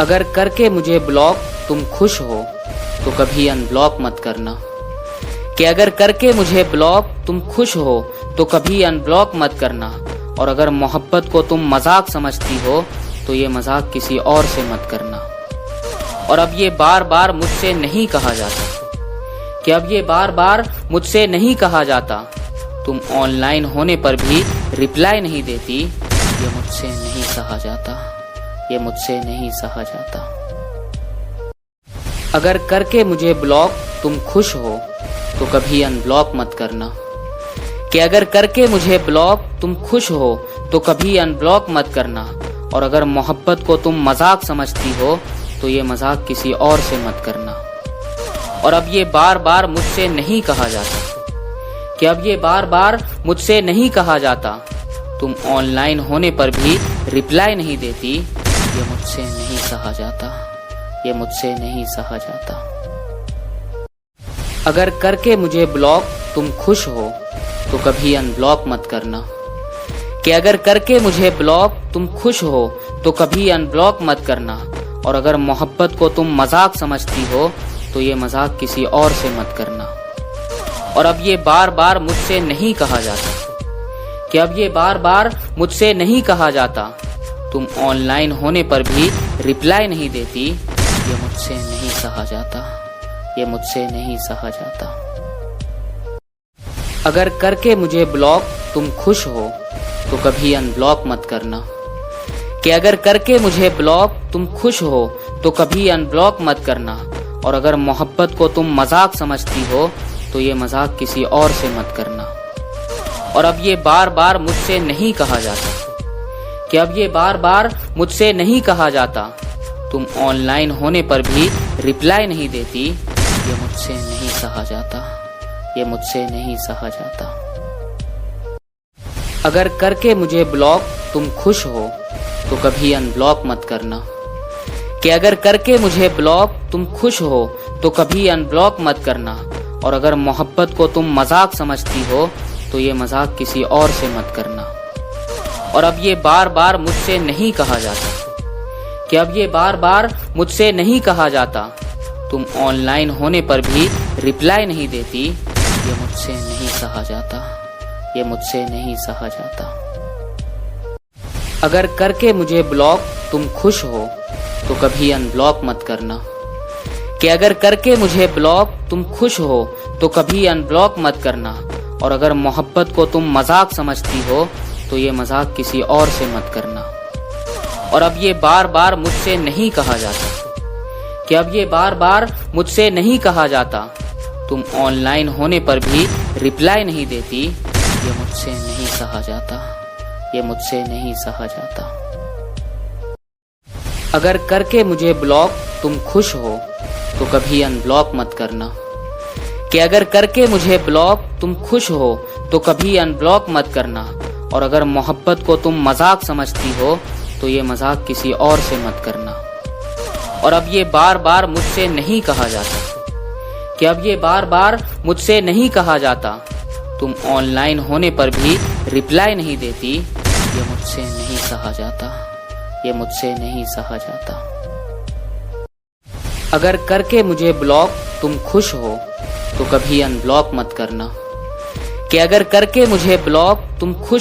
اگر کر کے مجھے بلاک تم خوش ہو تو کبھی ان بلاک مت کرنا، کہ اگر کر کے مجھے بلاک تم خوش ہو تو کبھی ان بلاک مت کرنا، اور اگر محبت کو تم مذاق سمجھتی ہو تو یہ مذاق کسی اور سے مت کرنا۔ اور اب یہ بار بار مجھ سے نہیں کہا جاتا، کہ اب یہ بار بار مجھ سے نہیں کہا جاتا، تم آن لائن ہونے پر بھی رپلائی نہیں دیتی، یہ مجھ سے نہیں سہا جاتا، یہ مجھ سے نہیں سہا جاتا۔ اگر کر کے مجھے بلاک تم خوش ہو تو کبھی ان بلاک مت کرنا، کہ اگر کر کے مجھے بلاک تم خوش ہو تو کبھی ان بلاک مت کرنا، اور اگر محبت کو تم مذاق سمجھتی ہو تو یہ مذاق کسی اور سے مت کرنا۔ اور اب یہ بار بار مجھ سے نہیں کہا جاتا، کہ اب یہ بار بار مجھ سے نہیں کہا جاتا، تم آن لائن ہونے پر بھی رپلائی نہیں دیتی، یہ مجھ سے نہیں سہا جاتا، یہ مجھ سے نہیں سہا جاتا۔ اگر کر کے مجھے بلاک تم خوش ہو تو کبھی ان بلاک مت کرنا، کہ اگر کر کے مجھے بلاک تم خوش ہو تو کبھی ان بلاک مت کرنا، اور اگر محبت کو تم مذاق سمجھتی ہو تو یہ مذاق کسی اور سے مت کرنا۔ اور اب یہ بار بار مجھ سے نہیں کہا جاتا، کہ اب یہ بار بار مجھ سے نہیں کہا جاتا، تم آن لائن ہونے پر بھی رپلائی نہیں دیتی، یہ مجھ سے نہیں سہا جاتا، یہ مجھ سے نہیں سہا جاتا۔ اگر کر کے مجھے بلاک تم خوش ہو تو کبھی ان بلاک مت کرنا، کہ اگر کر کے مجھے بلاک تم خوش ہو تو کبھی ان بلاک مت کرنا، اور اگر محبت کو تم مذاق سمجھتی ہو تو یہ مذاق کسی اور سے مت کرنا۔ اور اب یہ بار بار مجھ سے نہیں کہا جاتا، کہ اب یہ بار بار مجھ سے نہیں کہا جاتا، تم آن لائن ہونے پر بھی رپلائی نہیں دیتی، یہ مجھ سے نہیں سہا جاتا، یہ مجھ سے نہیں سہا جاتا۔ اگر کر کے مجھے بلاک تم خوش ہو تو کبھی ان بلاک مت کرنا، کہ اگر کر کے مجھے بلاک تم خوش ہو تو کبھی ان بلاک مت کرنا، اور اگر محبت کو تم مذاق سمجھتی ہو تو یہ مذاق کسی اور سے مت کرنا۔ اور اب یہ بار بار مجھ سے نہیں کہا جاتا، کہ اب یہ بار بار مجھ سے نہیں کہا جاتا، تم آن لائن ہونے پر بھی رپلائی نہیں دیتی، یہ مجھ سے نہیں سہا جاتا، یہ مجھ سے نہیں سہا جاتا۔ اگر کر کے مجھے بلاک تم خوش ہو تو کبھی ان بلاک مت کرنا، کہ اگر کر کے مجھے بلاک تم خوش ہو تو کبھی ان بلاک مت کرنا، اور اگر محبت کو تم مذاق سمجھتی ہو تو یہ مذاق کسی اور سے مت کرنا۔ اور اب یہ بار بار مجھ سے نہیں کہا جاتا، کہ اب یہ بار بار مجھ سے نہیں کہا جاتا، تم آن لائن ہونے پر بھی رپلائی نہیں دیتی، یہ مجھ سے نہیں سہا جاتا، یہ مجھ سے نہیں سہا جاتا۔ اگر کر کے مجھے بلاک تم خوش ہو تو کبھی ان بلاک مت کرنا، کہ اگر کر کے مجھے بلاک تم خوش ہو تو کبھی ان بلاک مت کرنا، اور اگر محبت کو تم مذاق سمجھتی ہو تو یہ مذاق کسی اور سے مت کرنا۔ اور اب یہ بار بار مجھ سے نہیں کہا جاتا، کہ اب یہ بار بار مجھ سے نہیں کہا جاتا، تم آن لائن ہونے پر بھی رپلائی نہیں دیتی، یہ مجھ سے نہیں سہا جاتا، یہ مجھ سے نہیں سہا جاتا۔ اگر کر کے مجھے بلاک تم خوش ہو تو کبھی ان بلاک مت کرنا، کہ اگر کر کے مجھے بلاک تم خوش